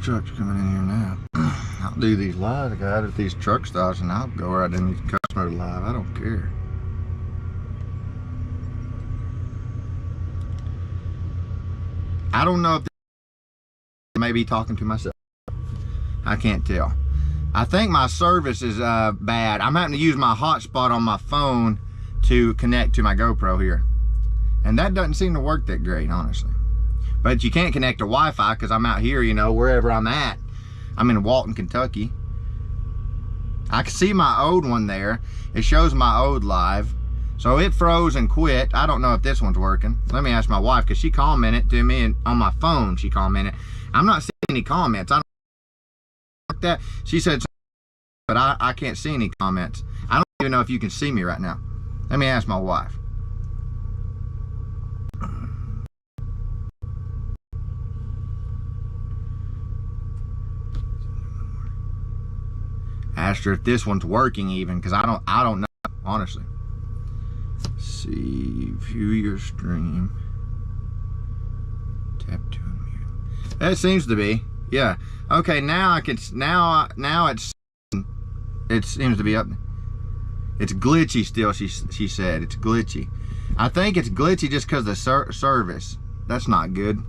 trucks coming in here now. I'll do these live guys at these truck stops, and I'll go right in these customers live. I don't care. I don't know if I may be talking to myself. I can't tell. I think my service is bad. I'm having to use my hotspot on my phone to connect to my GoPro here, and that doesn't seem to work that great, honestly. But you can't connect to Wi-Fi because I'm out here, you know, wherever I'm at. I'm in Walton, Kentucky. I can see my old one there. It shows my old live. So it froze and quit. I don't know if this one's working. Let me ask my wife, because she commented to me, and on my phone she commented. I'm not seeing any comments. I don't like that. She said, but I can't see any comments. I don't even know if you can see me right now. Let me ask my wife. Asked her if this one's working even, because I don't know, honestly. See, view your stream. Tap to unmute. That seems to be, yeah. Okay, now I can, now it seems to be up. It's glitchy still, she said. It's glitchy. I think it's glitchy just because of the service. That's not good.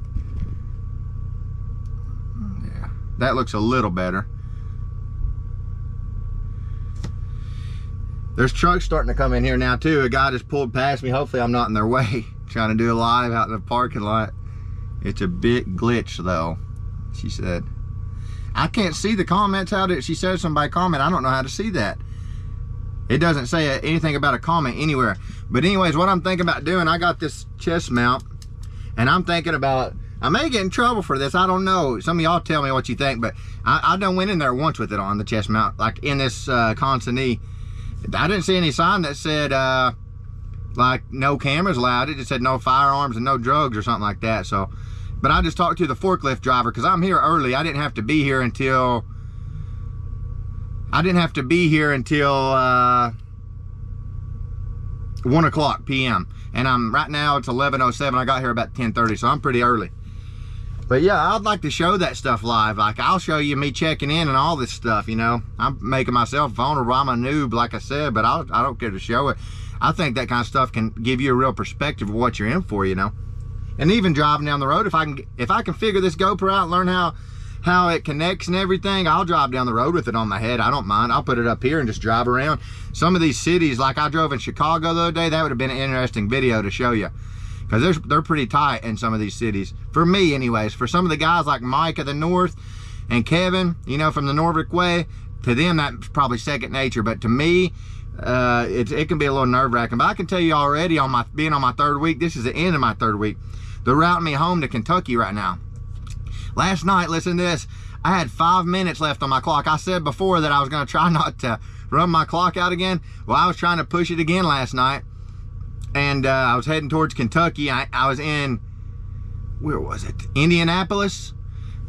Yeah, that looks a little better. There's trucks starting to come in here now too. A guy just pulled past me. Hopefully I'm not in their way. Trying to do a live out in the parking lot. It's a bit glitch though, she said. I can't see the comments. How did she said somebody comment? I don't know how to see that. It doesn't say anything about a comment anywhere. But anyways, what I'm thinking about doing, I got this chest mount, and I'm thinking about, I may get in trouble for this. I don't know. Some of y'all tell me what you think, but I done went in there once with it on the chest mount, like in this consignee. I didn't see any sign that said like no cameras allowed. It just said no firearms and no drugs or something like that. So, but I just talked to the forklift driver because I'm here early. I didn't have to be here until 1 o'clock p.m. and I'm right now it's 11:07. I got here about 10:30, so I'm pretty early. But yeah, I'd like to show that stuff live. Like, I'll show you me checking in and all this stuff, you know. I'm making myself vulnerable. I'm a noob, like I said, but I don't care to show it. I think that kind of stuff can give you a real perspective of what you're in for, you know. And even driving down the road, if I can figure this GoPro out and learn how it connects and everything, I'll drive down the road with it on my head. I don't mind. I'll put it up here and just drive around. Some of these cities, like I drove in Chicago the other day, that would have been an interesting video to show you. Because they're pretty tight in some of these cities. For me, anyways. For some of the guys like Mike of the North and Kevin, you know, from the Norfolk way, to them, that's probably second nature. But to me, it can be a little nerve-wracking. But I can tell you already, being on my third week, this is the end of my third week. They're routing me home to Kentucky right now. Last night, listen to this. I had 5 minutes left on my clock. I said before that I was going to try not to run my clock out again. Well, I was trying to push it again last night. And I was heading towards Kentucky. I was in, where was it? Indianapolis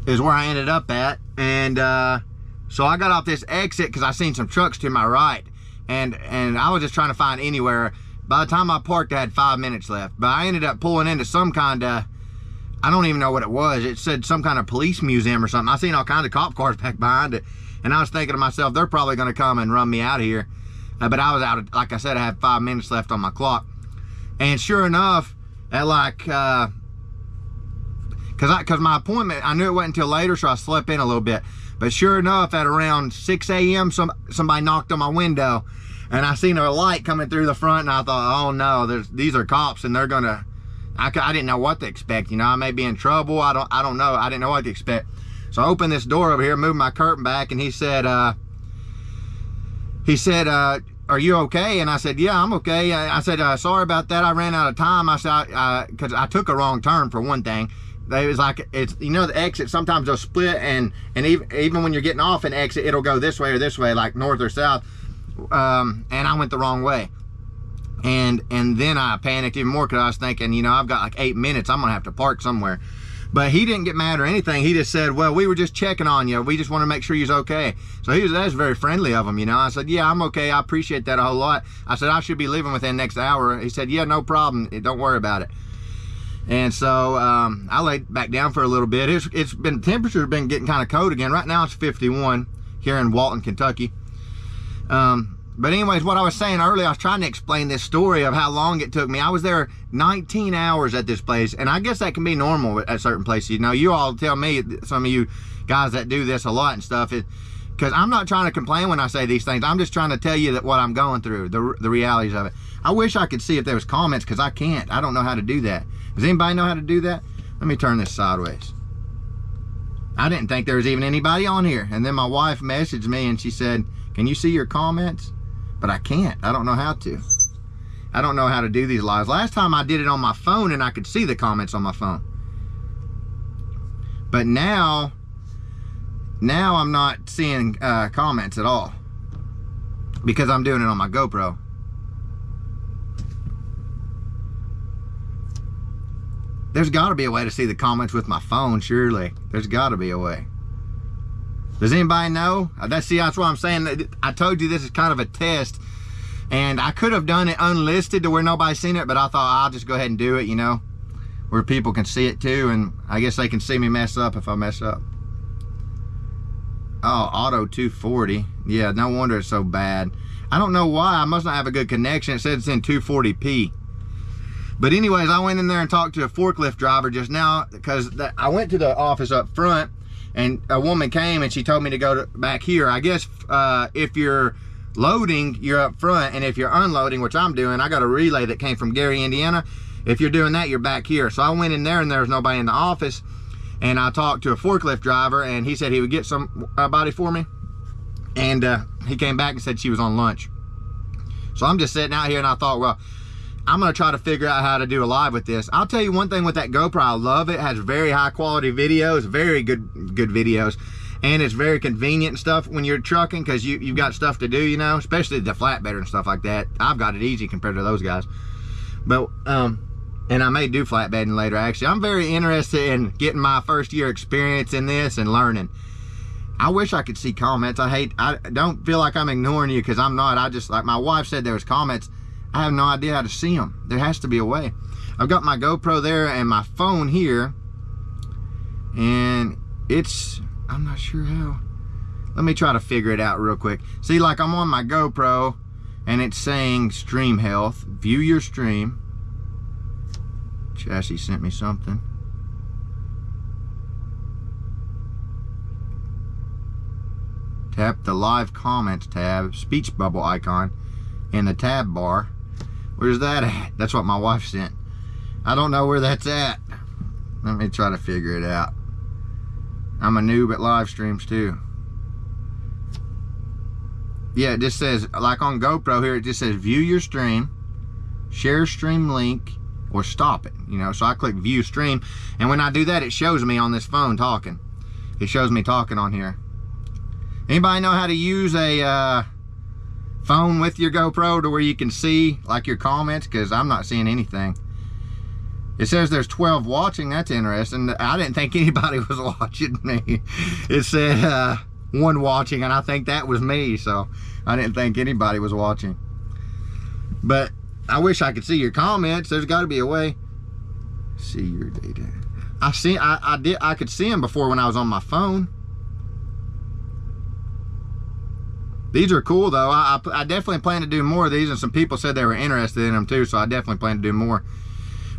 is where I ended up at. And so I got off this exit because I seen some trucks to my right. And I was just trying to find anywhere. By the time I parked, I had 5 minutes left. But I ended up pulling into some kind of, I don't even know what it was. It said some kind of police museum or something. I seen all kinds of cop cars back behind it. And I was thinking to myself, they're probably going to come and run me out of here. But I was out of, like I said, I had 5 minutes left on my clock. And sure enough, at like, cause my appointment, I knew it wasn't until later, so I slept in a little bit. But sure enough, at around 6 a.m., somebody knocked on my window, and I seen a light coming through the front, and I thought, oh no, these are cops, and they're gonna. I didn't know what to expect. You know, I may be in trouble. I don't know. I didn't know what to expect. So I opened this door over here, moved my curtain back, and he said, are you okay? And I said, yeah, I'm okay. I said, sorry about that. I ran out of time. I said, because I took a wrong turn for one thing. It was like, it's, you know, the exit, sometimes they'll split, and even when you're getting off an exit, it'll go this way or this way, like north or south. And I went the wrong way. And then I panicked even more because I was thinking, you know, I've got like 8 minutes. I'm going to have to park somewhere. But he didn't get mad or anything. He just said, well, we were just checking on you. We just want to make sure you're okay. So that was very friendly of him, you know. I said, yeah, I'm okay. I appreciate that a whole lot. I said, I should be leaving within the next hour. He said, yeah, no problem. Don't worry about it. And so I laid back down for a little bit. Temperature's been getting kind of cold again. Right now it's 51 here in Walton, Kentucky. But anyways, what I was saying earlier, I was trying to explain this story of how long it took me. I was there 19 hours at this place, and I guess that can be normal at certain places. You know, you all tell me, some of you guys that do this a lot and stuff, because I'm not trying to complain when I say these things. I'm just trying to tell you that what I'm going through, the realities of it. I wish I could see if there was comments, because I can't. I don't know how to do that. Does anybody know how to do that? Let me turn this sideways. I didn't think there was even anybody on here. And then my wife messaged me and she said, can you see your comments? But I can't. I don't know how to. I don't know how to do these lives. Last time I did it on my phone and I could see the comments on my phone. But now I'm not seeing comments at all, because I'm doing it on my GoPro. There's got to be a way to see the comments with my phone, surely. There's got to be a way. Does anybody know? That's what I'm saying. I told you this is kind of a test, and I could have done it unlisted to where nobody's seen it, but I thought I'll just go ahead and do it, you know, where people can see it too, and I guess they can see me mess up if I mess up. Oh, auto 240. Yeah, no wonder it's so bad. I don't know why. I must not have a good connection. It said it's in 240p. But anyways, I went in there and talked to a forklift driver just now, because I went to the office up front, and a woman came and she told me to go back here. I guess if you're loading, you're up front, and if you're unloading, which I'm doing, I got a relay that came from Gary, Indiana. If you're doing that, you're back here. So I went in there and there was nobody in the office, and I talked to a forklift driver, and he said he would get somebody for me, and he came back and said she was on lunch. So I'm just sitting out here, and I thought, well, I'm gonna try to figure out how to do a live with this. I'll tell you one thing with that GoPro, I love it. It has very high quality videos, very good videos, and it's very convenient and stuff when you're trucking, because you've got stuff to do, you know, especially the flatbedder and stuff like that. I've got it easy compared to those guys. But and I may do flatbedding later, actually. I'm very interested in getting my first year experience in this and learning. I wish I could see comments. I don't feel like I'm ignoring you, because I'm not. I just, like my wife said, there was comments. I have no idea how to see them. There has to be a way. I've got my GoPro there and my phone here, and I'm not sure how. Let me try to figure it out real quick. See, like I'm on my GoPro and it's saying stream health, view your stream. Chassis sent me something. Tap the live comments tab, speech bubble icon in the tab bar. Where's that at? That's what my wife sent. I don't know where that's at. Let me try to figure it out. I'm a noob at live streams too. Yeah, it just says, like on GoPro here, it just says view your stream, share stream link, or stop it. You know, so I click view stream, and when I do that, it shows me on this phone talking. It shows me talking on here. Anybody know how to use a phone with your GoPro to where you can see like your comments? Because I'm not seeing anything. It says there's 12 watching. That's interesting. I didn't think anybody was watching me. It said 1 watching, and I think that was me, so I didn't think anybody was watching. But I wish I could see your comments. There's got to be a way. See your data. I could see them before when I was on my phone. These are cool though. I definitely plan to do more of these, and some people said they were interested in them too, so I definitely plan to do more.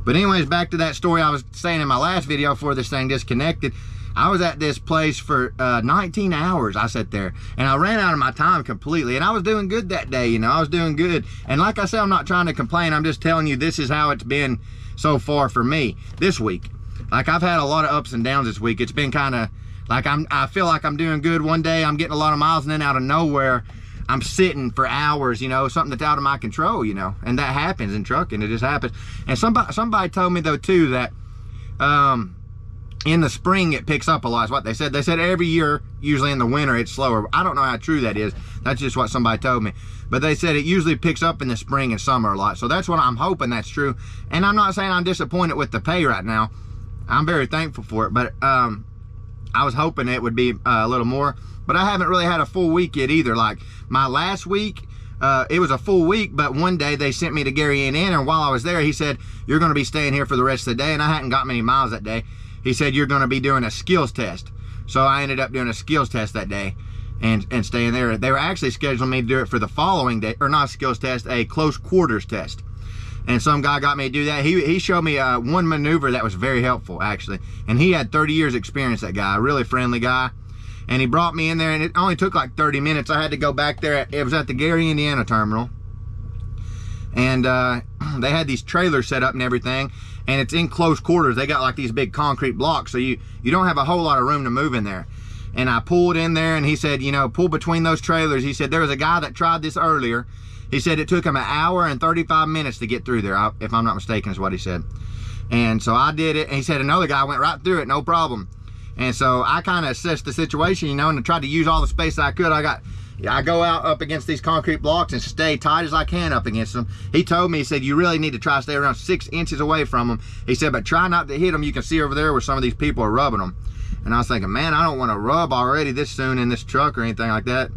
But anyways, back to that story I was saying in my last video before this thing disconnected. I was at this place for 19 hours. I sat there, and I ran out of my time completely, and I was doing good that day, you know. I was doing good, and like I said, I'm not trying to complain. I'm just telling you this is how it's been so far for me this week. Like, I've had a lot of ups and downs this week. It's been kind of like I feel like I'm doing good one day, I'm getting a lot of miles, and then out of nowhere I'm sitting for hours, you know, something that's out of my control, you know. And that happens in trucking. It just happens. And somebody told me though too that in the spring it picks up a lot, is what they said. They said every year, usually in the winter, it's slower. I don't know how true that is. That's just what somebody told me. But they said it usually picks up in the spring and summer a lot. So that's what I'm hoping that's true. And I'm not saying I'm disappointed with the pay right now. I'm very thankful for it. But I was hoping it would be a little more, but I haven't really had a full week yet either. Like my last week it was a full week, but one day they sent me to Gary, Indiana, and while I was there, he said, you're going to be staying here for the rest of the day, and I hadn't got many miles that day. He said, you're going to be doing a skills test. So I ended up doing a skills test that day and staying there. They were actually scheduling me to do it for the following day, or not a skills test, a close quarters test. And some guy got me to do that. He showed me one maneuver that was very helpful, actually. And he had 30 years experience, that guy, a really friendly guy. And he brought me in there, and it only took like 30 minutes. I had to go back there. It was at the Gary, Indiana terminal. And they had these trailers set up and everything. And it's in close quarters. They got like these big concrete blocks, so you don't have a whole lot of room to move in there. And I pulled in there, and he said, you know, pull between those trailers. He said, there was a guy that tried this earlier. He said it took him 1 hour and 35 minutes to get through there, if I'm not mistaken, is what he said. And so I did it, and he said another guy went right through it, no problem. And so I kind of assessed the situation, you know, and tried to use all the space I could. I go out up against these concrete blocks and stay tight as I can up against them. He told me, he said, you really need to try to stay around 6 inches away from them. He said, but try not to hit them. You can see over there where some of these people are rubbing them. And I was thinking, man, I don't want to rub already this soon in this truck or anything like that.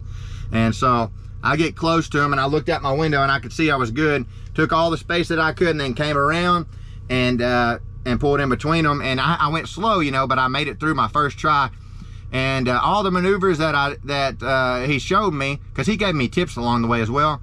And so I get close to him, and I looked out my window, and I could see I was good. Took all the space that I could, and then came around and pulled in between them. And I went slow, you know, but I made it through my first try. And all the maneuvers that he showed me, because he gave me tips along the way as well.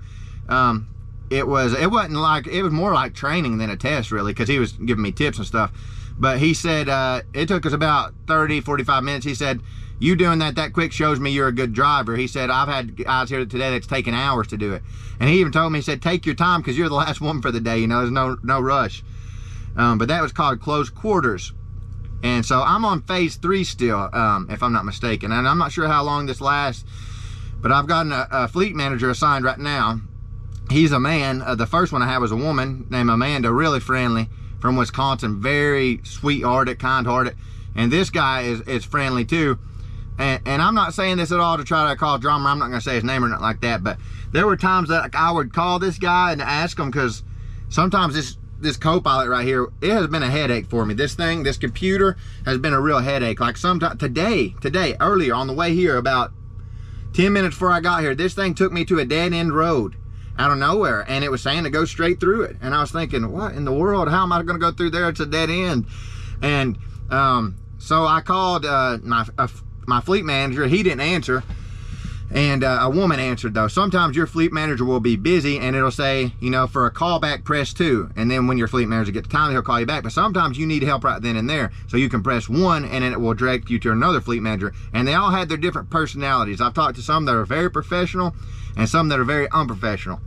It was more like training than a test, really, because he was giving me tips and stuff. But he said it took us about 30-45 minutes. He said, you doing that quick shows me you're a good driver. He said, I've had guys here today that's taken hours to do it. And he even told me, he said, take your time, because you're the last one for the day, you know, there's no rush. But that was called close quarters. And so I'm on phase 3 still, if I'm not mistaken. And I'm not sure how long this lasts, but I've got a fleet manager assigned right now. He's a man. The first one I had was a woman named Amanda, really friendly, from Wisconsin, very sweet-hearted, kind-hearted. And this guy is friendly too. And I'm not saying this at all to try to cause drama. I'm not going to say his name or nothing like that. But there were times that I would call this guy and ask him, because sometimes this co-pilot right here, it has been a headache for me. This computer has been a real headache. Like sometime today, earlier on the way here, about 10 minutes before I got here, this thing took me to a dead-end road out of nowhere, and it was saying to go straight through it. And I was thinking, what in the world? How am I going to go through there? It's a dead end. And so I called my fleet manager. He didn't answer, and a woman answered though. Sometimes your fleet manager will be busy, and it'll say, you know, for a callback, press 2, and then when your fleet manager gets time, he'll call you back. But sometimes you need help right then and there, so you can press 1, and then it will direct you to another fleet manager. And they all had their different personalities. I've talked to some that are very professional and some that are very unprofessional.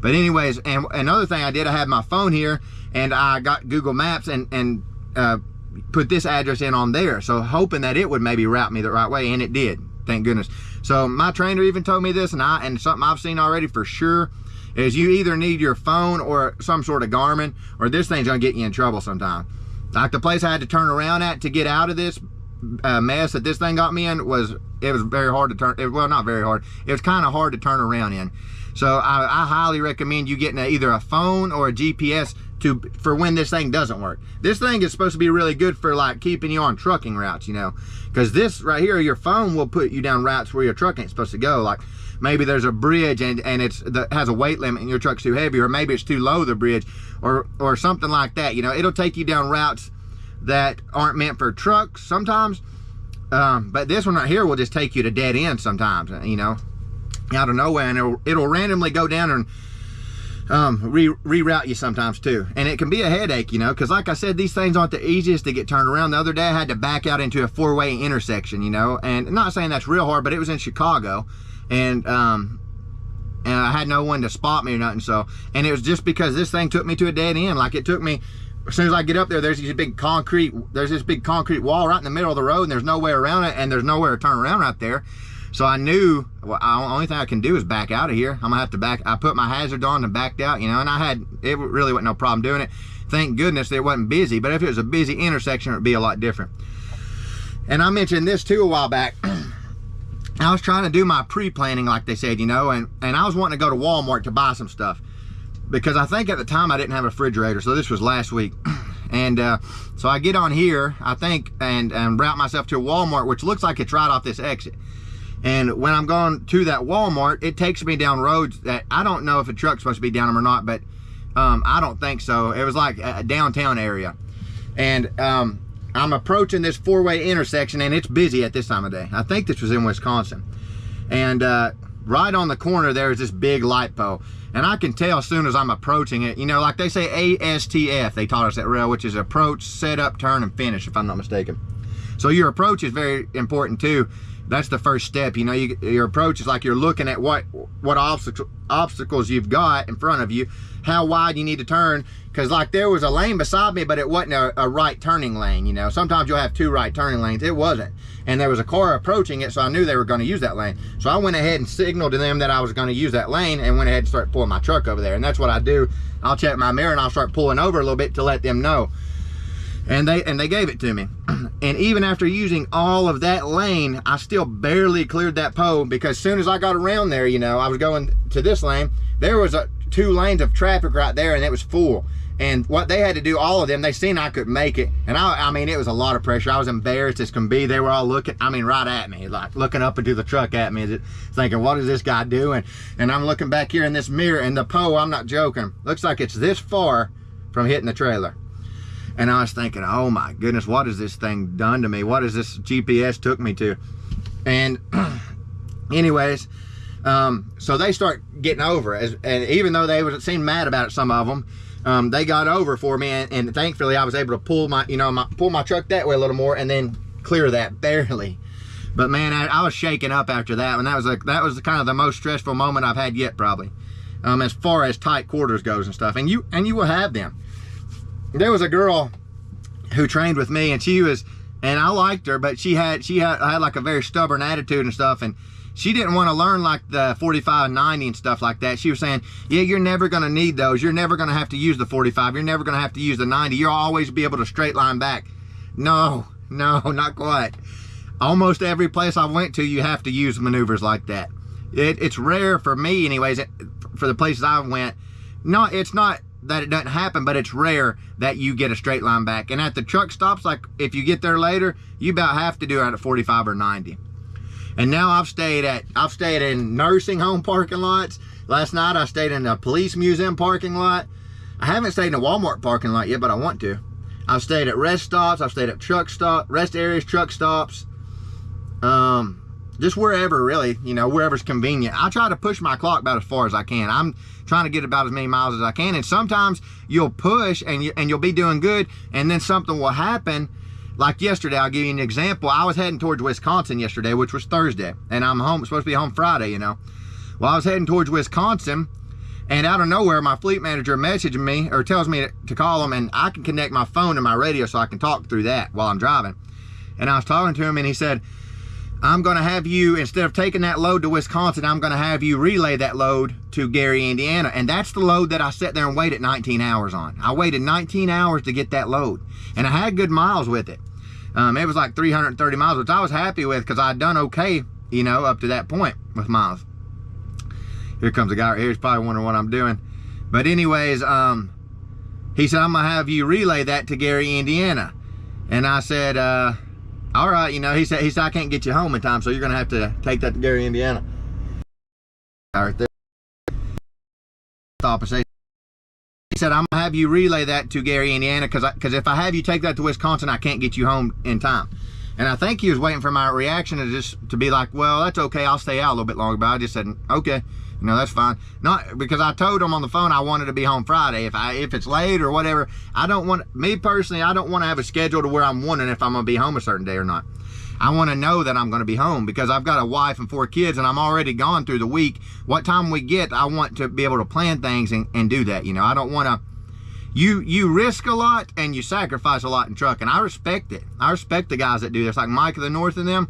But anyways, and another thing I did, I had my phone here, and I got Google Maps and put this address in on there, so hoping that it would maybe route me the right way, and it did, thank goodness. So my trainer even told me this, and something I've seen already for sure, is you either need your phone or some sort of Garmin, or this thing's gonna get you in trouble sometime. Like the place I had to turn around at to get out of this mess that this thing got me in was very hard to turn. Well, not very hard. It was kind of hard to turn around in. So I highly recommend you getting either a phone or a GPS for when this thing doesn't work. This thing is supposed to be really good for like keeping you on trucking routes, you know, because this right here, your phone will put you down routes where your truck ain't supposed to go. Like maybe there's a bridge and it has a weight limit and your truck's too heavy, or maybe it's too low, the bridge, or something like that. You know, it'll take you down routes that aren't meant for trucks sometimes. But this one right here will just take you to dead ends sometimes, you know, out of nowhere, and it'll randomly go down and reroute you sometimes too. And it can be a headache, you know, because like I said, these things aren't the easiest to get turned around. The other day I had to back out into a 4-way intersection, you know, and I'm not saying that's real hard, but it was in Chicago, and I had no one to spot me or nothing. So, and it was just because this thing took me to a dead end. Like it took me, as soon as I get up there, there's this big concrete wall right in the middle of the road, and there's no way around it, and there's nowhere to turn around right there. So I knew, well, the only thing I can do is back out of here. I'm gonna have to back. I put my hazard on and backed out, you know, and it really wasn't no problem doing it. Thank goodness it wasn't busy, but if it was a busy intersection, it would be a lot different. And I mentioned this too a while back. I was trying to do my pre-planning, like they said, you know, and I was wanting to go to Walmart to buy some stuff, because I think at the time I didn't have a refrigerator. So this was last week. And so I get on here, I think, and route myself to a Walmart, which looks like it's right off this exit. And when I'm going to that Walmart, it takes me down roads that I don't know if a truck's supposed to be down them or not, but I don't think so. It was like a downtown area. And I'm approaching this four-way intersection, and it's busy at this time of day. I think this was in Wisconsin. And right on the corner, there's this big light pole. And I can tell as soon as I'm approaching it, you know, like they say ASTF, they taught us at rail, which is approach, set up, turn, and finish, if I'm not mistaken. So your approach is very important too. That's the first step. You know, your approach is like you're looking at what obstacles you've got in front of you, how wide you need to turn. Because like there was a lane beside me, but it wasn't a right turning lane. You know, sometimes you'll have two right turning lanes. It wasn't. And there was a car approaching it, so I knew they were going to use that lane. So I went ahead and signaled to them that I was going to use that lane, and went ahead and started pulling my truck over there. And that's what I do. I'll check my mirror and I'll start pulling over a little bit to let them know. And they gave it to me. And even after using all of that lane, I still barely cleared that pole, because as soon as I got around there, you know, I was going to this lane, there was two lanes of traffic right there, and it was full. And what they had to do, all of them, they seen I couldn't make it. And I mean, it was a lot of pressure. I was embarrassed as can be. They were all looking, I mean, right at me, like looking up into the truck at me, thinking, what is this guy doing? And I'm looking back here in this mirror, and the pole, I'm not joking, looks like it's this far from hitting the trailer. And I was thinking, oh my goodness, what has this thing done to me? What has this GPS took me to? And anyways, so they start getting over it. And even though they seemed mad about it, some of them, they got over for me. And thankfully I was able to pull pull my truck that way a little more, and then clear that barely. But man, I was shaking up after that. And that was kind of the most stressful moment I've had yet, probably, as far as tight quarters goes and stuff. And you will have them. There was a girl who trained with me, and and I liked her, but she had like a very stubborn attitude and stuff, and she didn't want to learn like the 45 and 90 and stuff like that. She was saying, yeah, you're never going to need those. You're never going to have to use the 45. You're never going to have to use the 90. You'll always be able to straight line back. No, not quite. Almost every place I went to, you have to use maneuvers like that. It's rare for me anyways, for the places I went. No, it's not that it doesn't happen, but it's rare that you get a straight line back. And at the truck stops, like if you get there later, you about have to do it at 45 or 90. And now I've stayed in nursing home parking lots. Last night I stayed in a police museum parking lot. I haven't stayed in a Walmart parking lot yet, but I want to. I've stayed at rest stops. I've stayed at rest areas, truck stops. Just wherever, really, you know, wherever's convenient. I try to push my clock about as far as I can. I'm trying to get about as many miles as I can. And sometimes you'll push and you'll be doing good, and then something will happen. Like yesterday, I'll give you an example. I was heading towards Wisconsin yesterday, which was Thursday, and I'm supposed to be home Friday, you know. Well, I was heading towards Wisconsin, and out of nowhere, my fleet manager messaged me, or tells me to call him, and I can connect my phone to my radio so I can talk through that while I'm driving. And I was talking to him, and he said, I'm going to have you, instead of taking that load to Wisconsin, I'm going to have you relay that load to Gary, Indiana. And that's the load that I sat there and waited 19 hours on. I waited 19 hours to get that load. And I had good miles with it. It was like 330 miles, which I was happy with because I'd done okay, you know, up to that point with miles. Here comes a guy right here. He's probably wondering what I'm doing. But anyways, he said, I'm going to have you relay that to Gary, Indiana. And I said, all right, you know, he said I can't get you home in time, so you're gonna have to take that to Gary, Indiana. Right there. Stop and say. He said, I'm gonna have you relay that to Gary, Indiana, because if I have you take that to Wisconsin, I can't get you home in time. And I think he was waiting for my reaction to be like, well, that's okay, I'll stay out a little bit longer. But I just said, okay, you know, that's fine. Not because I told him on the phone I wanted to be home Friday. If it's late or whatever, me personally, I don't want to have a schedule to where I'm wondering if I'm going to be home a certain day or not. I want to know that I'm going to be home because I've got a wife and 4 kids, and I'm already gone through the week. What time we get, I want to be able to plan things and do that. You know, I don't want to. You risk a lot and you sacrifice a lot in trucking. I respect it. I respect the guys that do this, like Mike of the North and them.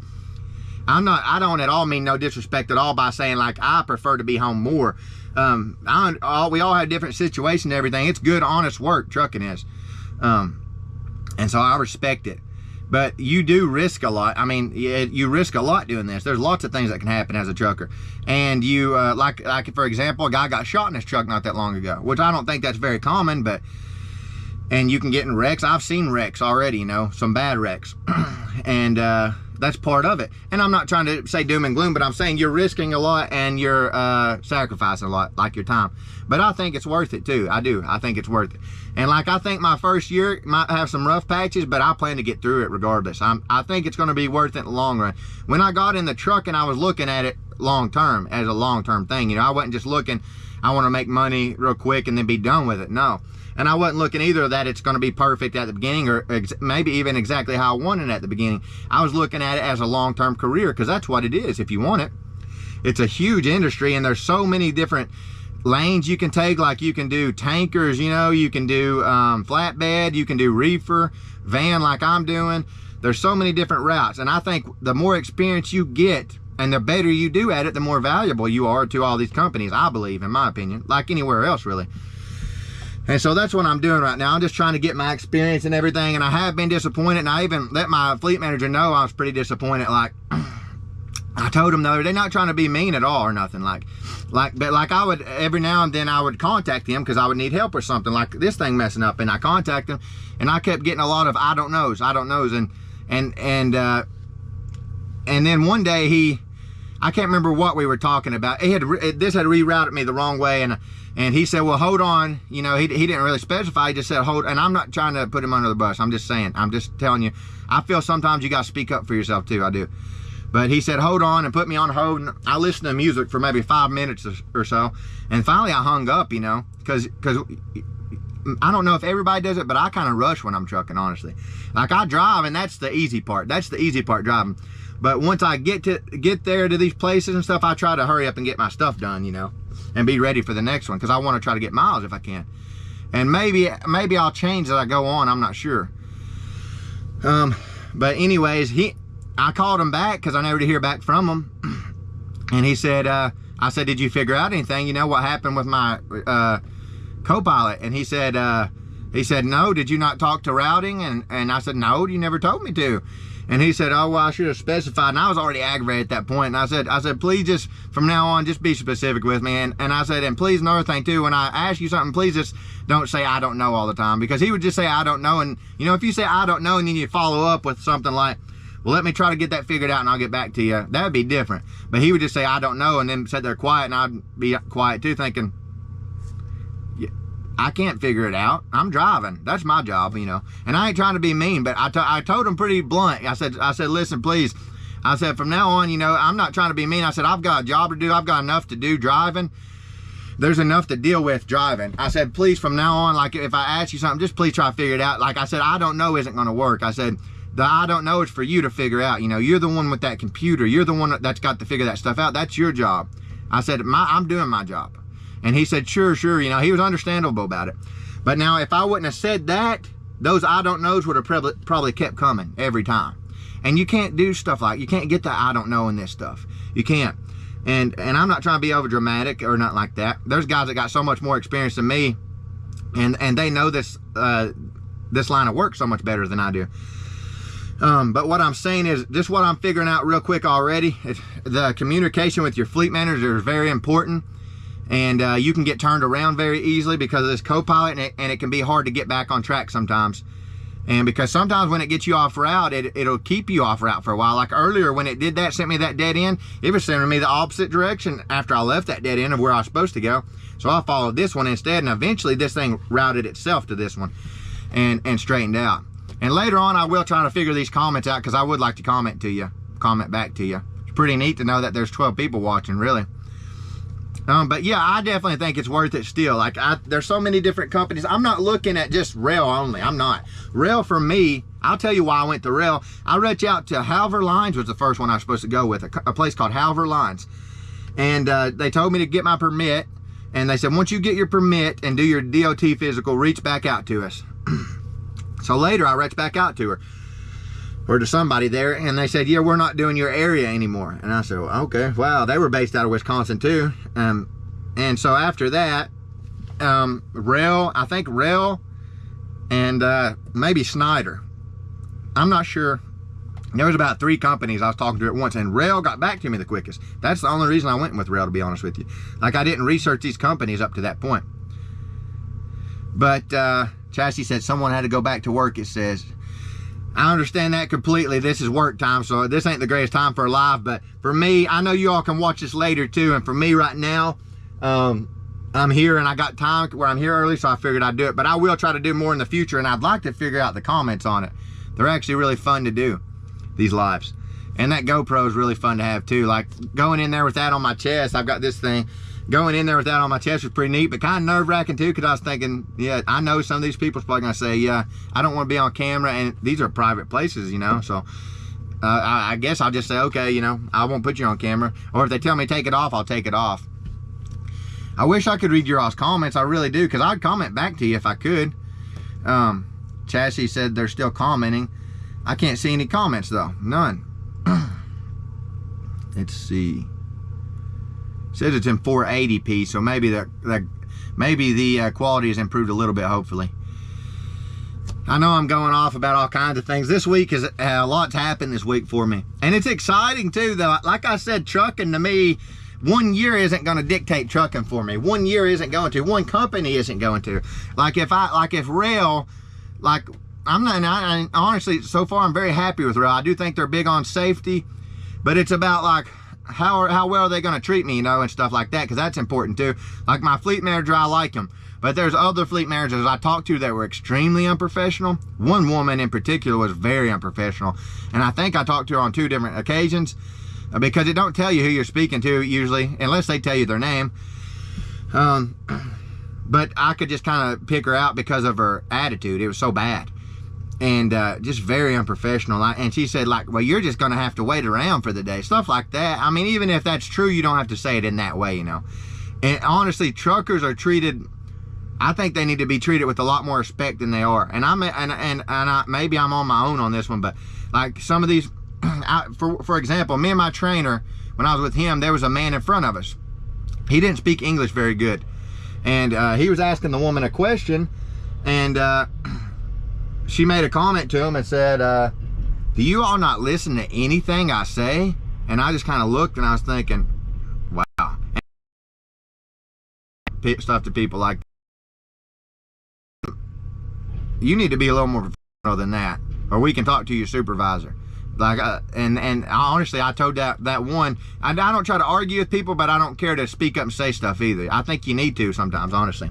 I don't at all mean no disrespect at all by saying like I prefer to be home more. We all have different situations and everything. It's good, honest work, trucking is. And so I respect it. But you do risk a lot. I mean, you risk a lot doing this. There's lots of things that can happen as a trucker. And you, like for example, a guy got shot in his truck not that long ago, which I don't think that's very common, but, and you can get in wrecks. I've seen wrecks already, you know, some bad wrecks. And That's part of it. And I'm not trying to say doom and gloom, but I'm saying you're risking a lot and you're sacrificing a lot, like your time. But I think it's worth it too. I do. I think it's worth it. And like, I think my first year might have some rough patches, but I plan to get through it regardless. I think it's going to be worth it in the long run. When I got in the truck and I was looking at it long term, as a long term thing, you know, I wasn't just looking, I want to make money real quick and then be done with it. No. And I wasn't looking either that it's going to be perfect at the beginning, or maybe even exactly how I wanted it at the beginning. I was looking at it as a long-term career, because that's what it is if you want it. It's a huge industry, and there's so many different lanes you can take. Like, you can do tankers, you know, you can do flatbed, you can do reefer, van like I'm doing. There's so many different routes, and I think the more experience you get and the better you do at it, the more valuable you are to all these companies, I believe, in my opinion, like anywhere else really. And so that's what I'm doing right now. I'm just trying to get my experience and everything, and I have been disappointed, and I even let my fleet manager know I was pretty disappointed. Like, I told him though, they're not trying to be mean at all or nothing. But I would, every now and then I would contact him because I would need help with something like this thing messing up, and I contact him, and I kept getting a lot of I don't knows, and then one day I can't remember what we were talking about. This had rerouted me the wrong way, and he said, well, hold on. You know, he didn't really specify. He just said, hold. And I'm not trying to put him under the bus. I'm just saying, I'm just telling you, I feel sometimes you got to speak up for yourself too. I do. But he said, hold on, and put me on hold. And I listened to music for maybe 5 minutes or so. And finally I hung up, you know, because I don't know if everybody does it, but I kind of rush when I'm trucking, honestly. Like, I drive, and that's the easy part. That's the easy part, driving. But once I get there to these places and stuff, I try to hurry up and get my stuff done, you know, and be ready for the next one, because I want to try to get miles if I can. And maybe I'll change as I go on. I'm not sure. But anyways, I called him back because I never did hear back from him, and he said, I said, did you figure out anything? You know what happened with my co-pilot? And he said, no. Did you not talk to routing? And I said, no, you never told me to. And he said, oh, well, I should have specified. And I was already aggravated at that point. And I said, please just, from now on, just be specific with me. And I said, and please, another thing too, when I ask you something, please just don't say I don't know all the time. Because he would just say I don't know. And, you know, if you say I don't know and then you follow up with something like, well, let me try to get that figured out and I'll get back to you, that would be different. But he would just say I don't know and then sit there quiet, and I'd be quiet too, thinking, I can't figure it out. I'm driving. That's my job, you know. And I ain't trying to be mean, but I told him pretty blunt. I said, listen, please. I said, from now on, you know, I'm not trying to be mean. I said, I've got a job to do. I've got enough to do driving. There's enough to deal with driving. I said, please, from now on, like, if I ask you something, just please try to figure it out. Like I said, I don't know isn't going to work. I said, the I don't know is for you to figure out. You know, you're the one with that computer. You're the one that's got to figure that stuff out. That's your job. I said, I'm doing my job. And he said, sure. You know, he was understandable about it. But now, if I wouldn't have said that, those I don't knows would have probably kept coming every time. And you can't do stuff like, you can't get the I don't know in this stuff. You can't. And I'm not trying to be over dramatic or not like that. There's guys that got so much more experience than me, and they know this line of work so much better than I do. But what I'm saying is, just what I'm figuring out real quick already, the communication with your fleet manager is very important. And you can get turned around very easily because of this co-pilot, and it can be hard to get back on track sometimes. And because sometimes when it gets you off route, it'll keep you off route for a while. Like earlier when it did that, sent me that dead end, it was sending me the opposite direction after I left that dead end of where I was supposed to go. So I followed this one instead, and eventually this thing routed itself to this one and straightened out. And later on, I will try to figure these comments out, because I would like to comment back to you. It's pretty neat to know that there's 12 people watching, really. But yeah, I definitely think it's worth it still. Like, there's so many different companies. I'm not looking at just rail only. I'm not. Rail for me, I'll tell you why I went to rail. I reached out to Halver Lines, was the first one I was supposed to go with, a place called Halver Lines. And they told me to get my permit. And they said, once you get your permit and do your DOT physical, reach back out to us. So later I reached back out to her, or to somebody there, and they said, yeah, we're not doing your area anymore. And I said, well, okay, wow, they were based out of Wisconsin too. And so after that, I think Rail and maybe Snyder, I'm not sure. There was about 3 companies I was talking to at once, and Rail got back to me the quickest. That's the only reason I went with Rail, to be honest with you. Like, I didn't research these companies up to that point. But Chassis said someone had to go back to work, it says. I understand that completely. This is work time, so this ain't the greatest time for a live, but for me, I know you all can watch this later too, and for me right now, I'm here and I got time where I'm here early, so I figured I'd do it, but I will try to do more in the future, and I'd like to figure out the comments on it. They're actually really fun to do, these lives. And that GoPro is really fun to have too. Like going in there with that on my chest, I've got this thing, going in there with that on my chest was pretty neat, but kind of nerve-wracking too, because I was thinking, yeah, I know some of these people's probably gonna say, yeah, I don't want to be on camera, and these are private places, you know, so I guess I'll just say, okay, you know, I won't put you on camera, or if they tell me take it off, I'll take it off. I wish I could read your all's comments, I really do, because I'd comment back to you if I could. Chassis said they're still commenting. I can't see any comments though, none. Let's see. It says it's in 480p, so maybe the quality has improved a little bit, hopefully. I know I'm going off about all kinds of things. This week is a lot's happened this week for me, and it's exciting too. Though, like I said, trucking to me, 1 year isn't going to dictate trucking for me. 1 year isn't going to. One company isn't going to. If rail, I'm not. I honestly, so far I'm very happy with rail. I do think they're big on safety, but it's about like how well are they going to treat me, you know, and stuff like that, because that's important too. Like my fleet manager, I like him, but there's other fleet managers I talked to that were extremely unprofessional. One woman in particular was very unprofessional, and I think I talked to her on 2 different occasions, because it don't tell you who you're speaking to usually, unless they tell you their name. But I could just kind of pick her out because of her attitude. It was so bad. And just very unprofessional. And she said, like, well, you're just going to have to wait around for the day. Stuff like that. I mean, even if that's true, you don't have to say it in that way, you know. And honestly, truckers are treated, I think they need to be treated with a lot more respect than they are. And maybe I'm on my own on this one, but like some of these, for example, me and my trainer, when I was with him, there was a man in front of us. He didn't speak English very good. And he was asking the woman a question, and she made a comment to him and said, do you all not listen to anything I say? And I just kind of looked and I was thinking, wow. And stuff to people like, you need to be a little more professional than that, or we can talk to your supervisor. Like, and honestly, I told that one, I don't try to argue with people, but I don't care to speak up and say stuff either. I think you need to sometimes, honestly.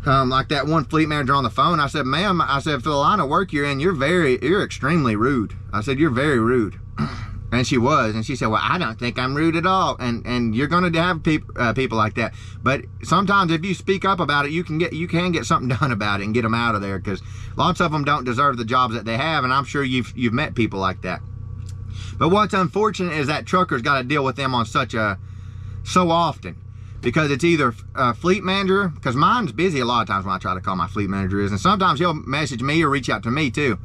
Like that one fleet manager on the phone, I said, ma'am, I said, for the line of work you're in, you're extremely rude. I said, you're very rude. And she was, and she said, well, I don't think I'm rude at all. And you're going to have people like that. But sometimes if you speak up about it, you can get something done about it and get them out of there, because lots of them don't deserve the jobs that they have, and I'm sure you've met people like that. But what's unfortunate is that truckers got to deal with them on so often. Because it's either a fleet manager, because mine's busy a lot of times when I try to call my fleet manager is, and sometimes he'll message me or reach out to me too.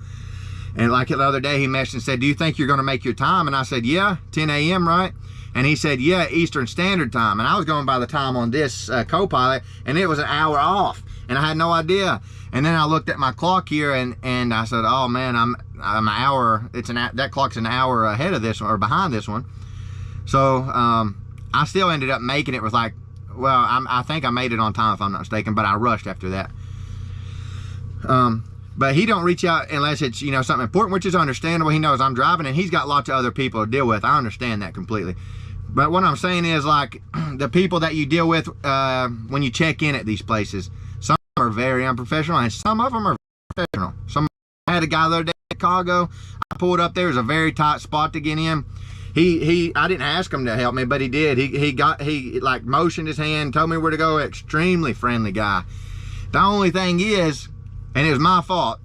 And like the other day he messaged and said, do you think you're going to make your time? And I said, yeah, 10 a.m. right? And he said, yeah, Eastern Standard Time. And I was going by the time on this Copilot, and it was an hour off, and I had no idea. And then I looked at my clock here, and I said, oh man, I'm an hour, that clock's an hour ahead of this one, or behind this one. So I still ended up making it with like, well, I think I made it on time if I'm not mistaken, but I rushed after that. But he don't reach out unless it's, you know, something important, which is understandable. He knows I'm driving and he's got lots of other people to deal with. I understand that completely. But what I'm saying is, like, the people that you deal with when you check in at these places, some are very unprofessional and some of them are professional. I had a guy the other day in Chicago. I pulled up there. It was a very tight spot to get in. I didn't ask him to help me, but he did. He like motioned his hand, told me where to go. Extremely friendly guy. The only thing is, and it was my fault,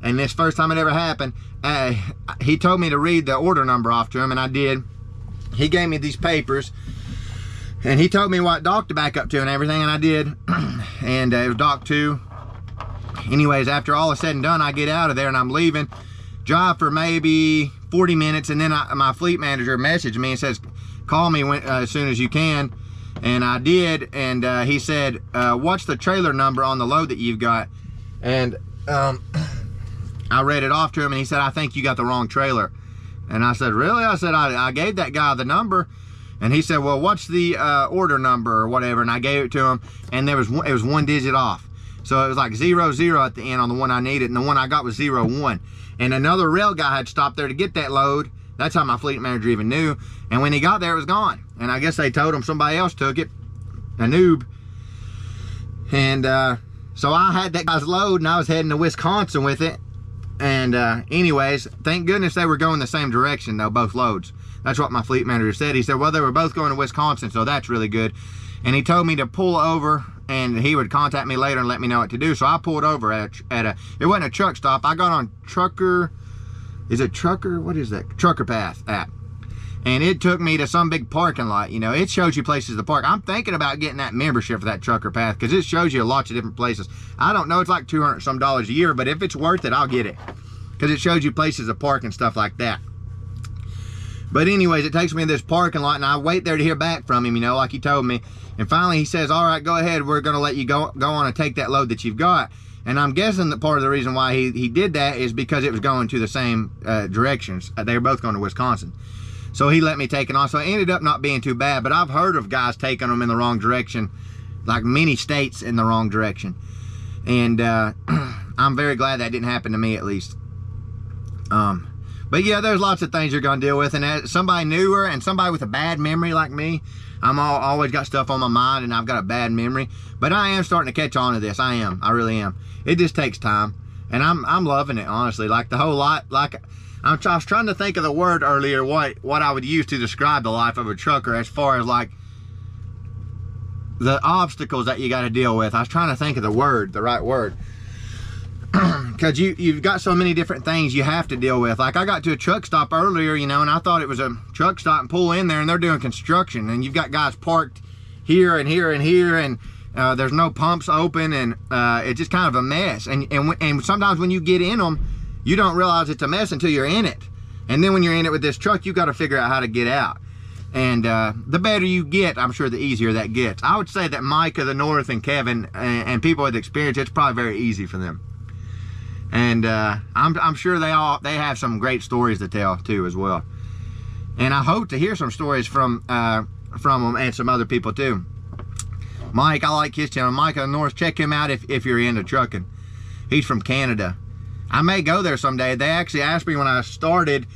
and this first time it ever happened, he told me to read the order number off to him, and I did. He gave me these papers, and he told me what dock to back up to and everything, and I did. And it was dock 2. Anyways, after all is said and done, I get out of there and I'm leaving. Drive for maybe 40 minutes, and then my fleet manager messaged me and says, call me as soon as you can. And I did, and he said, what's the trailer number on the load that you've got? And I read it off to him, and he said, I think you got the wrong trailer. And I said, really? I said, I gave that guy the number. And he said, well, what's the order number or whatever? And I gave it to him, and it was 1 digit off. So it was like 0-0 at the end on the one I needed, and the one I got was 0-1. And another rail guy had stopped there to get that load. That's how my fleet manager even knew. And when he got there, it was gone. And I guess they told him somebody else took it, a noob. And so I had that guy's load, and I was heading to Wisconsin with it. And anyways, thank goodness they were going the same direction though, both loads. That's what my fleet manager said. He said, well, they were both going to Wisconsin, so that's really good. And he told me to pull over, and he would contact me later and let me know what to do. So I pulled over at a it wasn't a truck stop. I got on Trucker, is it Trucker? What is that? Trucker Path app. And it took me to some big parking lot. You know, it shows you places to park. I'm thinking about getting that membership for that Trucker Path because it shows you lots of different places. I don't know, it's like $200 some a year, but if it's worth it, I'll get it because it shows you places to park and stuff like that. But anyways, it takes me to this parking lot, and I wait there to hear back from him, you know, like he told me. And finally he says, all right, go ahead, we're gonna let you go on and take that load that you've got. And I'm guessing that part of the reason why he did that is because it was going to the same directions. They were both going to Wisconsin. So he let me take it on. So it ended up not being too bad, but I've heard of guys taking them in the wrong direction, like many states in the wrong direction. And I'm very glad that didn't happen to me, at least. But yeah, there's lots of things you're gonna deal with, and as somebody newer and somebody with a bad memory like me, I'm always got stuff on my mind, and I've got a bad memory. But I am starting to catch on to this. I really am. It just takes time, and I'm loving it, honestly. Like the whole lot, like I was trying to think of the word earlier, what I would use to describe the life of a trucker, as far as like the obstacles that you got to deal with. I was trying to think of the right word. Because you've got so many different things you have to deal with. Like I got to a truck stop earlier, you know, and I thought it was a truck stop, and pull in there and they're doing construction, and you've got guys parked here and here and here, and there's no pumps open, and it's just kind of a mess. And sometimes when you get in them, you don't realize it's a mess until you're in it. And then when you're in it with this truck, you got to figure out how to get out. And the better you get, I'm sure the easier that gets. I would say that Mike of the North and Kevin and people with experience, it's probably very easy for them. And I'm sure they have some great stories to tell too as well. And I hope to hear some stories from them and some other people too. Mike, I like his channel. Mike of the North, check him out if you're into trucking. He's from Canada. I may go there someday. They actually asked me when I started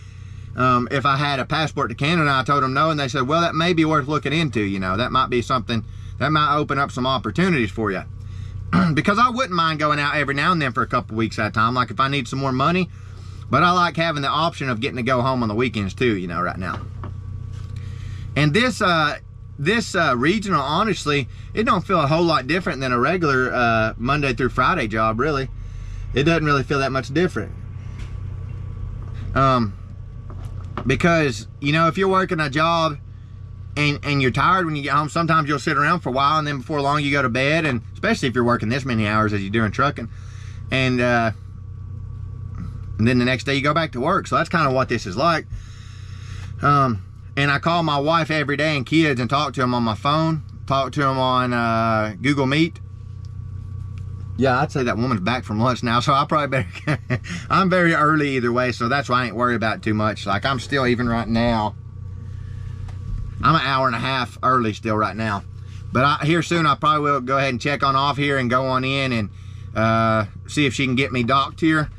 if I had a passport to Canada. I told them no, and they said, well, that may be worth looking into. You know, that might be something that might open up some opportunities for you. Because I wouldn't mind going out every now and then for a couple weeks at a time, like if I need some more money. But I like having the option of getting to go home on the weekends too, you know, right now. And this regional, honestly, it don't feel a whole lot different than a regular Monday through Friday job, really. It doesn't really feel that much different. Because, you know, if you're working a job and you're tired when you get home, sometimes you'll sit around for a while, and then before long you go to bed, and especially if you're working this many hours as you do in trucking, and then the next day you go back to work. So that's kind of what this is like. And I call my wife every day and kids and talk to them on my phone, talk to them on Google Meet. Yeah, I'd say that woman's back from lunch now, so I probably better I'm very early either way, so that's why I ain't worried about it too much. Like I'm still, even right now, I'm an hour and a half early still right now. But here soon I probably will go ahead and check on off here and go on in and see if she can get me docked here.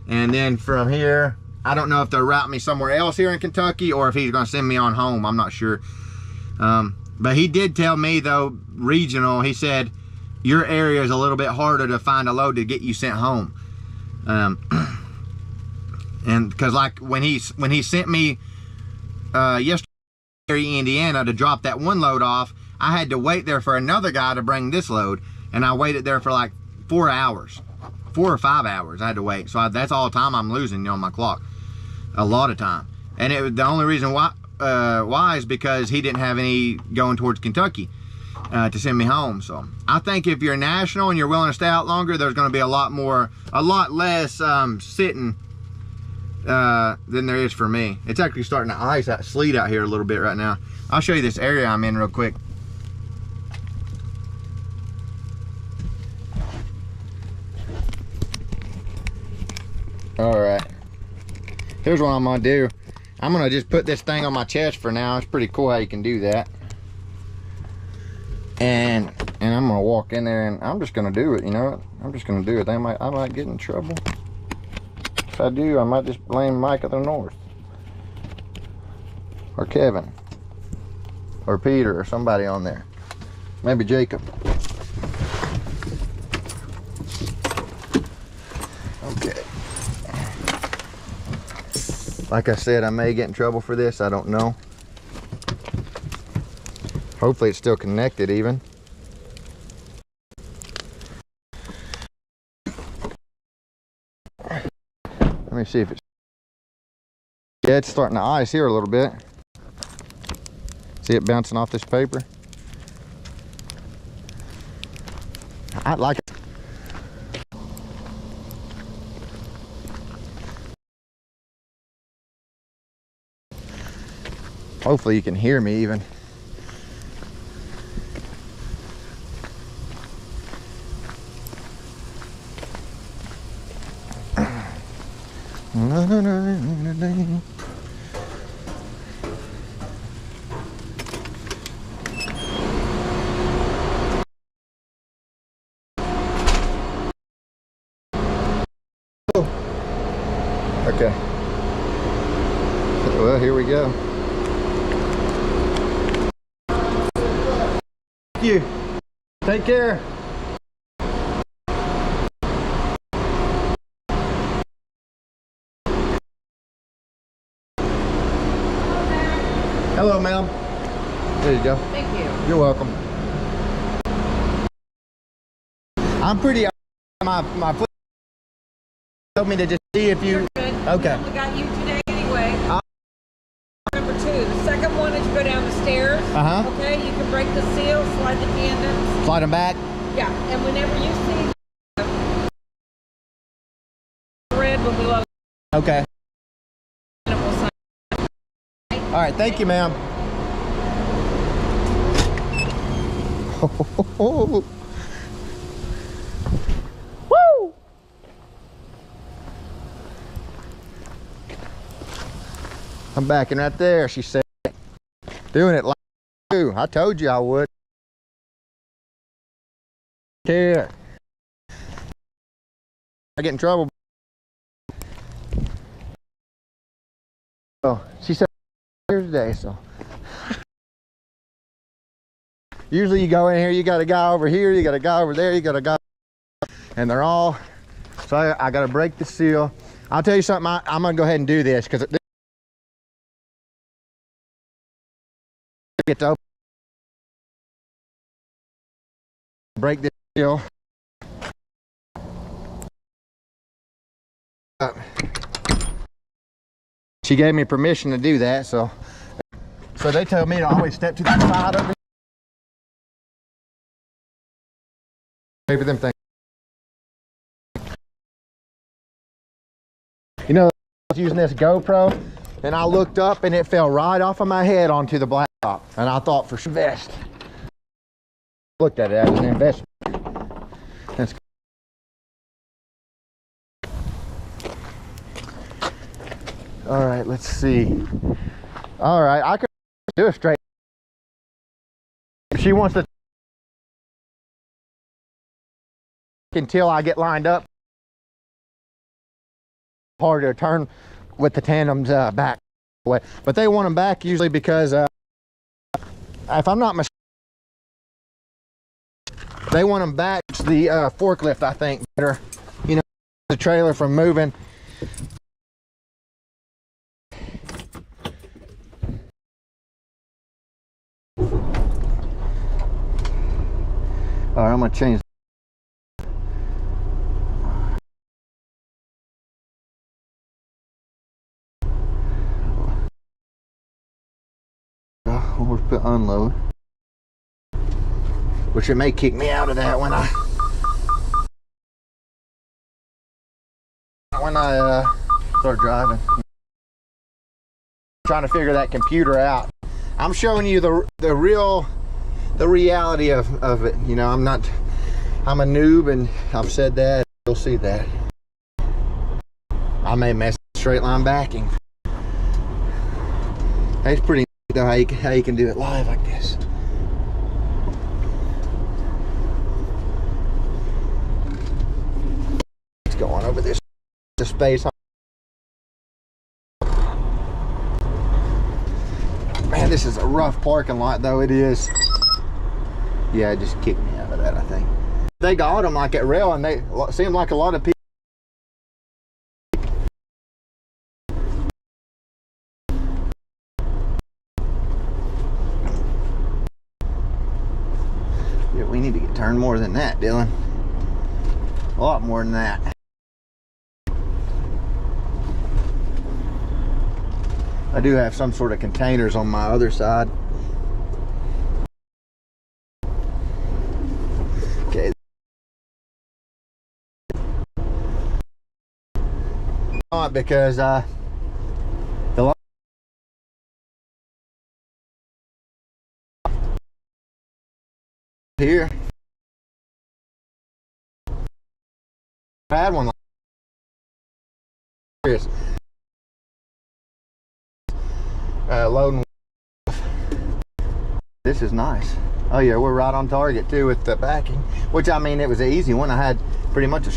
And then from here, I don't know if they'll route me somewhere else here in Kentucky or if he's gonna send me on home. I'm not sure. But he did tell me though, regional, he said, your area is a little bit harder to find a load to get you sent home. And because like when he sent me yesterday, Indiana, to drop that one load off, I had to wait there for another guy to bring this load, and I waited there for like 4 hours, 4 or 5 hours I had to wait. So that's all the time I'm losing, you know, on my clock, a lot of time. And it was the only reason why is because he didn't have any going towards Kentucky to send me home. So I think if you're national and you're willing to stay out longer, there's going to be a lot less sitting than there is for me. It's actually starting to ice out, sleet out here a little bit right now. I'll show you this area I'm in real quick. All right, here's what I'm gonna do. I'm gonna just put this thing on my chest for now. It's pretty cool how you can do that. And I'm gonna walk in there and I'm just gonna do it, you know. I'm just gonna do it. I might get in trouble. If I do, I might just blame Mike of the North. Or Kevin. Or Peter or somebody on there. Maybe Jacob. Okay. Like I said, I may get in trouble for this. I don't know. Hopefully it's still connected even. Let me see if it's... Yeah, it's starting to ice here a little bit. See it bouncing off this paper? I like it. Hopefully you can hear me even. Okay. Well, here we go. Thank you. Take care. Hello, ma'am. There you go. Thank you. You're welcome. I'm pretty... My foot told me to just see if you... You're good. Okay. We only got you today anyway. Number 2. The second one is you go down the stairs. Uh-huh. Okay, you can break the seal, slide the tandem. Slide them back? Yeah, and whenever you see red when we load, Okay. it will sign. All right, thank you, ma'am. Woo! I'm backing right there, she said. Doing it like you. I told you I would. Care. I get in trouble. Oh, she said here today, so. Usually you go in here, you got a guy over here, you got a guy over there, you got a guy, and they're all, so I got to break the seal. I'll tell you something, I'm going to go ahead and do this because get to open, break this seal. She gave me permission to do that, so they told me to always step to the side of it. Maybe them things. You know, I was using this GoPro and I looked up and it fell right off of my head onto the blacktop, and I thought for sure invest. Looked at it as an investment. That's all right, let's see. All right, I could do it straight. If she wants to until I get lined up. Harder to turn with the tandems back way, but they want them back usually because if I'm not mistaken, they want them back. It's the forklift, I think, better, you know, the trailer from moving. All right, I'm gonna change. Or put unload, which it may kick me out of that when I start driving. I'm trying to figure that computer out. I'm showing you the reality of it. You know, I'm a noob, and I've said that. You'll see that. I may mess straight line backing. That's pretty. How you can do it live like this. Let's go on over this space. Man, this is a rough parking lot though. It is. Yeah, it just kicked me out of that, I think. They got them like at rail, and they seem like a lot of people. Yeah, we need to get turned more than that, Dylan. A lot more than that. I do have some sort of containers on my other side. Okay. Not because the here I had one like this. Loading. This is nice. Oh yeah, we're right on target too with the backing, which I mean, it was an easy one. I had pretty much a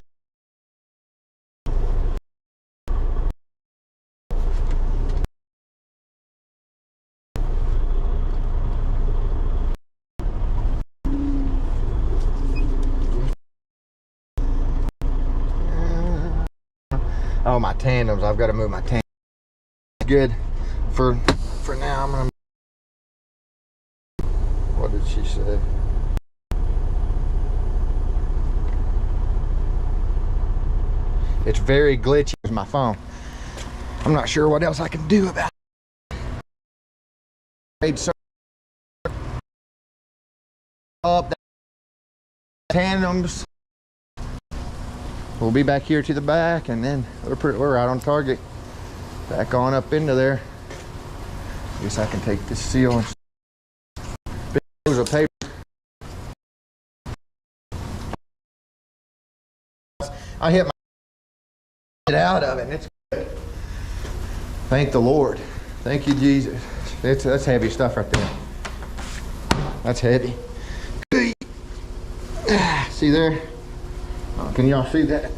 oh, my tandems. I've got to move my tandem. Good for now. I'm gonna. What did she say? It's very glitchy with my phone. I'm not sure what else I can do about it. Up tandems. We'll be back here to the back, and then we're right on target. Back on up into there. Guess I can take this seal and big rows of paper. I hit my get out of it, and it's good. Thank the Lord. Thank you, Jesus. That's heavy stuff right there. That's heavy. See there? Oh, can y'all see that?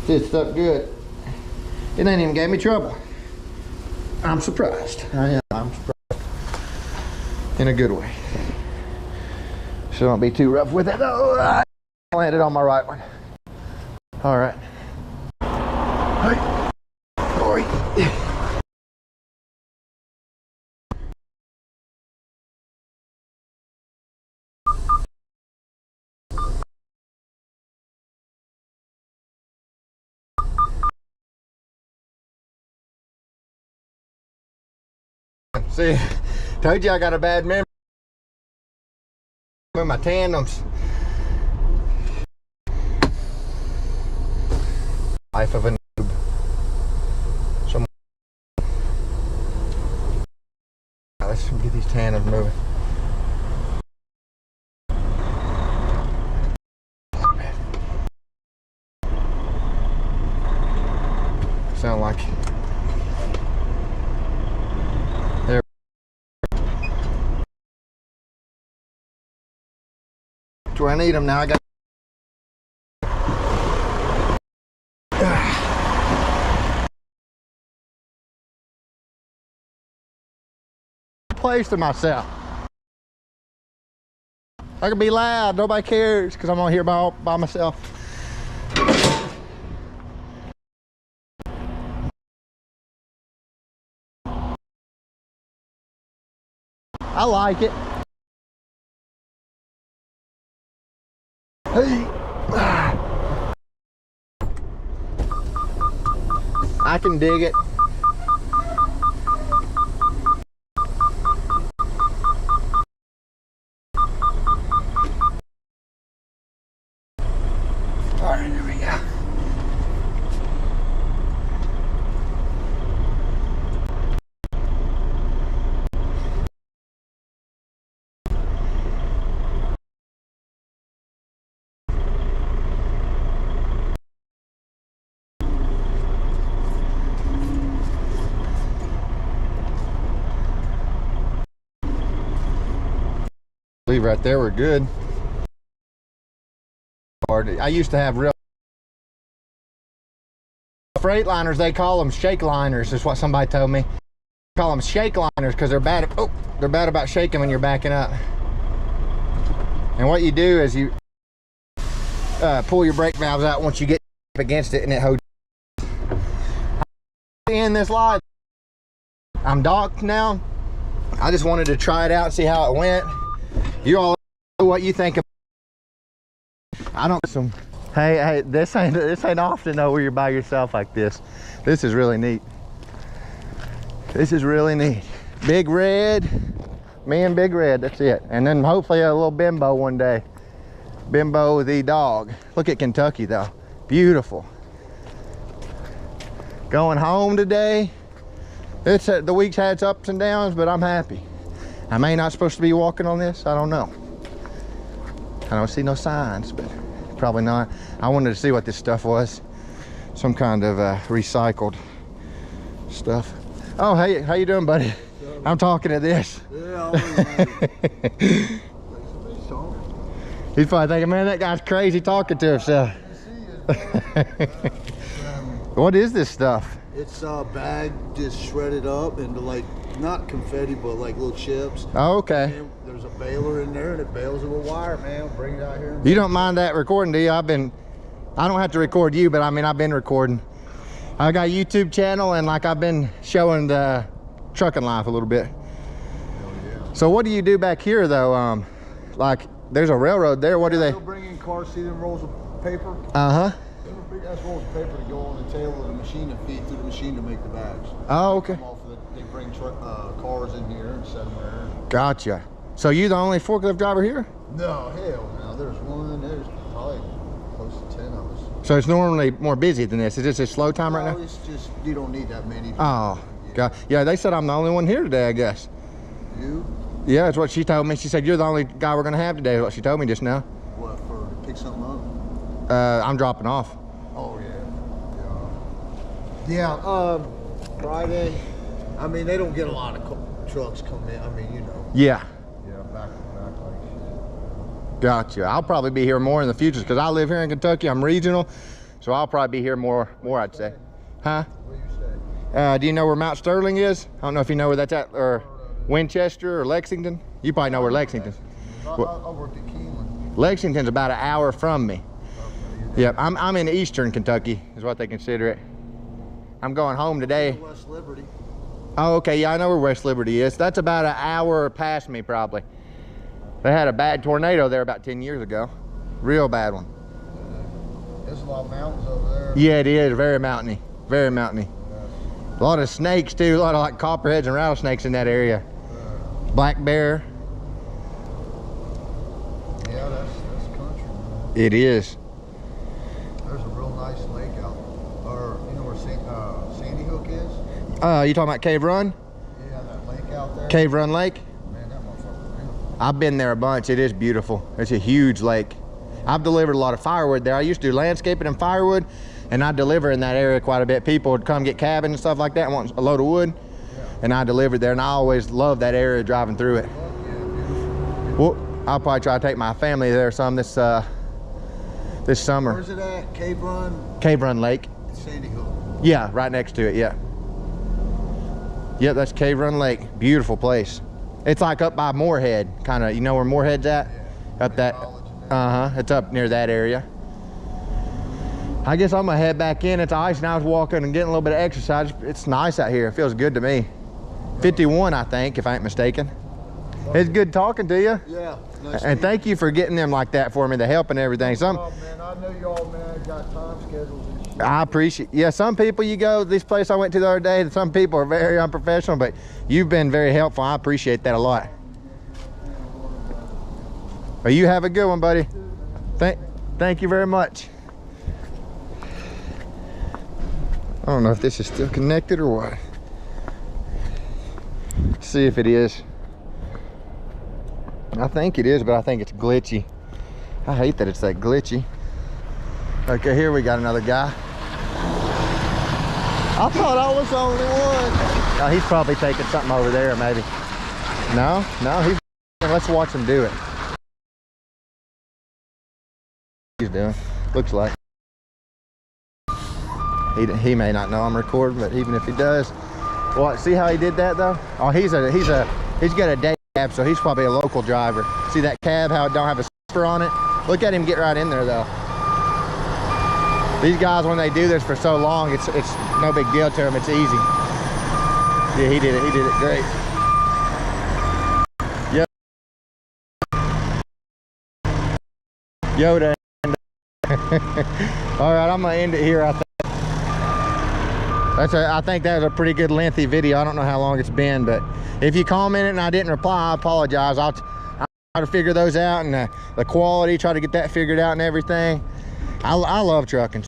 It's stuck good. It ain't even gave me trouble. I'm surprised. I'm surprised. In a good way. So don't be too rough with it. Oh, I landed on my right one. All right. Hey. Sorry. See, told you I got a bad memory with my tandems. Life of a noob. Let's get these tandems moving. Sound like there. That's where I need them now. I got place to myself. I can be loud, nobody cares, because I'm on here by myself. I like it. Hey. I can dig it. All right, there we go. Leave right there, we're good. I used to have real Freightliners. They call them shake liners, is what somebody told me. They call them shake liners because they're bad. They're bad about shaking when you're backing up. And what you do is you pull your brake valves out once you get against it, and it holds. In this live, I'm docked now. I just wanted to try it out and see how it went. You all know what you think of. I don't. Hey, this ain't often though where you're by yourself like this. This is really neat. This is really neat. Big Red, me and Big Red, that's it. And then hopefully a little Bimbo one day. Bimbo the dog. Look at Kentucky though, beautiful. Going home today. It's the week's had its ups and downs, but I'm happy. I may not supposed to be walking on this, I don't know. I don't see no signs, but probably not. I wanted to see what this stuff was. Some kind of recycled stuff. Oh, hey, how you doing, buddy? I'm talking to this. Yeah, He's probably thinking, man, that guy's crazy talking to himself. What is this stuff? it's a bag just shredded up into like, not confetti, but like little chips. Oh, okay. And there's a baler in there and it bails it with wire, man. We'll bring it out here. You don't mind that recording, do you? I don't have to record you, but I mean, I've been recording. I got a YouTube channel and like I've been showing the trucking life a little bit. Yeah. So what do you do back here though? Like there's a railroad there. What do they? They'll bring in car seat and rolls of paper. Uh-huh. Big ass rolls of paper to go on the tail of the machine and feed through the machine to make the bags. Oh, okay. They bring cars in here and set them there. Gotcha. So you the only forklift driver here? No, hell no. There's probably close to 10 of us. So it's normally more busy than this. Is this a slow time right now? It's just, you don't need that many. Oh, God. Yeah, they said I'm the only one here today, I guess. You? Yeah, that's what she told me. She said, you're the only guy we're going to have today, is what she told me just now. What, for to pick something up? I'm dropping off. Oh, yeah. Yeah, Friday. I mean, they don't get a lot of trucks come in. I mean, you know. Yeah. Yeah, back to back like shit. Gotcha. I'll probably be here more in the future because I live here in Kentucky. I'm regional, so I'll probably be here more I'd say. Huh? Where you stay? Do you know where Mount Sterling is? I don't know if you know where that's at, or Winchester or Lexington. You probably know where Lexington. I worked at Keeneland. Lexington's about an hour from me. Yep, I'm in eastern Kentucky, is what they consider it. I'm going home today. West Liberty. Oh, okay, yeah, I know where West Liberty is. That's about an hour past me, probably. They had a bad tornado there about 10 years ago. Real bad one. There's a lot of mountains over there. Yeah, it is. Very mountainy. Very mountainy. A lot of snakes, too. A lot of like copperheads and rattlesnakes in that area. Black bear. Yeah, that's country, man. It is. There's a real nice lake out, or you know where Sandy Hook is? You talking about Cave Run? Yeah, that lake out there. Cave Run Lake? Man, that motherfucker's beautiful. I've been there a bunch. It is beautiful. It's a huge lake. I've delivered a lot of firewood there. I used to do landscaping and firewood, and I deliver in that area quite a bit. People would come get cabins and stuff like that and want a load of wood, and I delivered there, and I always loved that area driving through it. Yeah, beautiful. Well, I'll probably try to take my family there some this summer. Where's it at? Cave Run? Cave Run Lake. Sandy Hook. Yeah, right next to it, yeah. Yep, that's Cave Run Lake. Beautiful place. It's like up by Moorhead, kind of, you know where Moorhead's at? Yeah. Up that, it's up near that area. I guess I'm gonna head back in. It's ice and I was walking and getting a little bit of exercise. It's nice out here, it feels good to me. 51, I think, if I ain't mistaken. It's good talking to you. Yeah. Nice And thank you for getting them like that for me, the help and everything. man, I know y'all, man, got time schedules and shit. I appreciate, yeah, some people you go, this place I went to the other day, some people are very unprofessional, but you've been very helpful. I appreciate that a lot. Well, you have a good one, buddy. Thank you very much. I don't know if this is still connected or what. See if it is. I think it is, but I think it's glitchy. I hate that it's that glitchy. Okay, here we got another guy. I thought I was the only one. Oh, he's probably taking something over there, maybe. No, he's. Let's watch him do it. he's doing. Looks like. He may not know I'm recording, but even if he does, well, see how he did that though? Oh, he's got a day cab, so he's probably a local driver. See that cab, how it don't have a sticker on it? Look at him get right in there though. These guys, when they do this for so long, it's no big deal to them. It's easy. Yeah, he did it. He did it great. Yoda. All right, I'm gonna end it here. I think that was a pretty good lengthy video. I don't know how long it's been, but if you commented and I didn't reply, I apologize. I'll try to figure those out, and the quality, try to get that figured out and everything. I love trucking.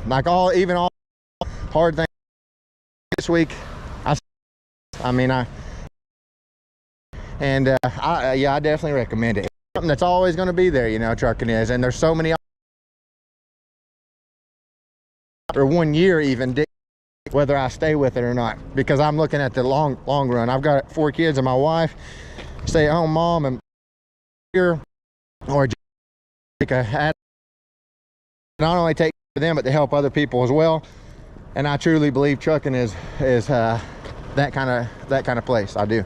Like even all hard things this week, I definitely recommend it. It's something that's always going to be there, you know, trucking is, and there's so many, or 1 year even, whether I stay with it or not, because I'm looking at the long run. I've got 4 kids and my wife, stay-at-home mom, and here, or just not only take for them, but to help other people as well. And I truly believe trucking is that kind of place. I do.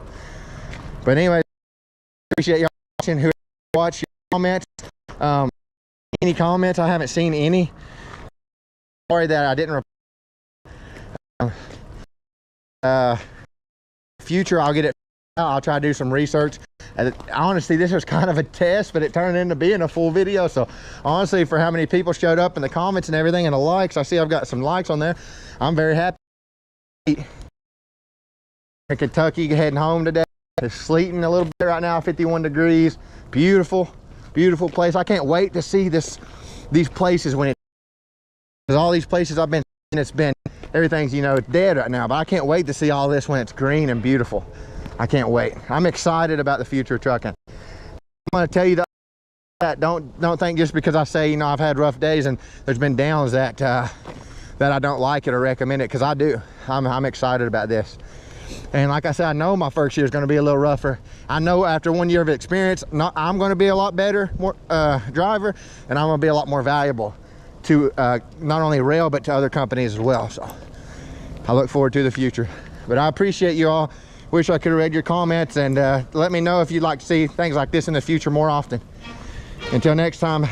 But anyway, appreciate y'all watching. Who watch your comments? Any comments? I haven't seen any. Sorry that I didn't. Future, I'll get it. I'll try to do some research. Honestly, this was kind of a test, but it turned into being a full video. So honestly, for how many people showed up in the comments and everything and the likes, I see I've got some likes on there. I'm very happy. In Kentucky, heading home today. It's sleeting a little bit right now, 51 degrees. Beautiful, beautiful place. I can't wait to see these places when because all these places I've been, it's been, everything's, you know, it's dead right now, but I can't wait to see all this when it's green and beautiful. I can't wait. I'm excited about the future of trucking. I'm going to tell you that don't think just because I say, you know, I've had rough days and there's been downs that I don't like it or recommend it, because I do. I'm excited about this. And like I said, I know my first year is going to be a little rougher. I know after 1 year of experience, I'm going to be a lot better driver, and I'm going to be a lot more valuable to not only rail but to other companies as well. So I look forward to the future. But I appreciate you all. Wish I could have read your comments, and let me know if you'd like to see things like this in the future more often. Until next time,